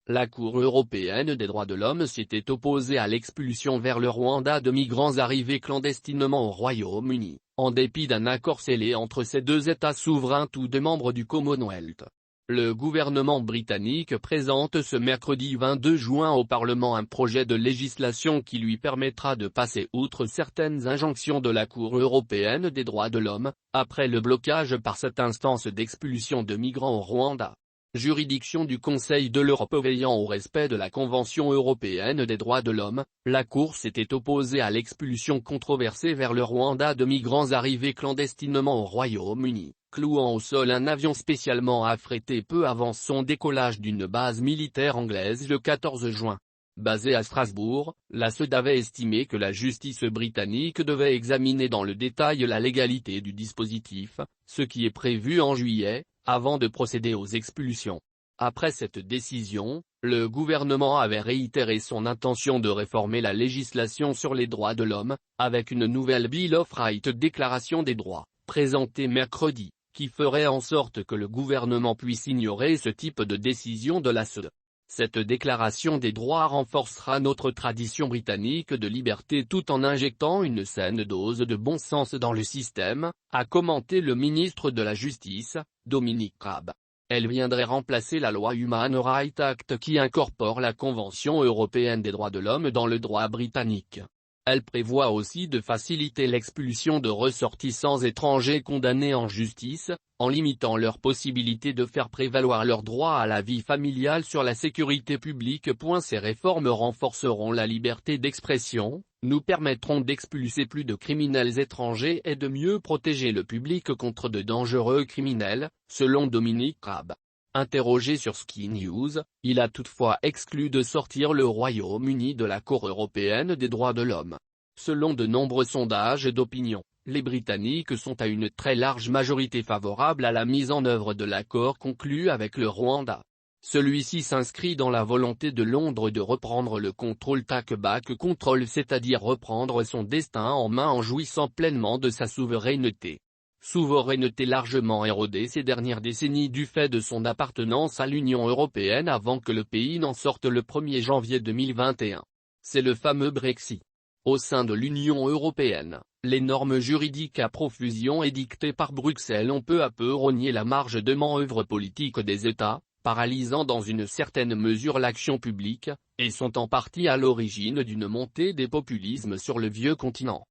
La Cour européenne des droits de l'homme s'était opposée à l'expulsion vers le Rwanda de migrants arrivés clandestinement au Royaume-Uni, en dépit d'un accord scellé entre ces deux États souverains tous deux membres du Commonwealth. Le gouvernement britannique présente ce mercredi 22 juin au Parlement un projet de législation qui lui permettra de passer outre certaines injonctions de la Cour européenne des droits de l'homme, après le blocage par cette instance d'expulsion de migrants au Rwanda. Juridiction du Conseil de l'Europe veillant au respect de la Convention européenne des droits de l'homme, la Cour s'était opposée à l'expulsion controversée vers le Rwanda de migrants arrivés clandestinement au Royaume-Uni, clouant au sol un avion spécialement affrété peu avant son décollage d'une base militaire anglaise le 14 juin. Basée à Strasbourg, la CED avait estimé que la justice britannique devait examiner dans le détail la légalité du dispositif, ce qui est prévu en juillet, avant de procéder aux expulsions. Après cette décision, le gouvernement avait réitéré son intention de réformer la législation sur les droits de l'homme, avec une nouvelle Bill of Rights déclaration des droits, présentée mercredi, qui ferait en sorte que le gouvernement puisse ignorer ce type de décision de la CED. Cette déclaration des droits renforcera notre tradition britannique de liberté tout en injectant une saine dose de bon sens dans le système, a commenté le ministre de la Justice, Dominic Raab. Elle viendrait remplacer la loi Human Rights Act qui incorpore la Convention européenne des droits de l'homme dans le droit britannique. Elle prévoit aussi de faciliter l'expulsion de ressortissants étrangers condamnés en justice, en limitant leur possibilité de faire prévaloir leur droit à la vie familiale sur la sécurité publique. Ces réformes renforceront la liberté d'expression, nous permettront d'expulser plus de criminels étrangers et de mieux protéger le public contre de dangereux criminels, selon Dominic Raab. Interrogé sur Sky News, il a toutefois exclu de sortir le Royaume-Uni de la Cour européenne des droits de l'homme. Selon de nombreux sondages d'opinion, les Britanniques sont à une très large majorité favorables à la mise en œuvre de l'accord conclu avec le Rwanda. Celui-ci s'inscrit dans la volonté de Londres de reprendre le contrôle take-back control, c'est-à-dire reprendre son destin en main en jouissant pleinement de sa souveraineté. Souveraineté largement érodée ces dernières décennies du fait de son appartenance à l'Union européenne avant que le pays n'en sorte le 1er janvier 2021. C'est le fameux Brexit. Au sein de l'Union européenne, les normes juridiques à profusion édictées par Bruxelles ont peu à peu rogné la marge de manœuvre politique des États, paralysant dans une certaine mesure l'action publique, et sont en partie à l'origine d'une montée des populismes sur le vieux continent.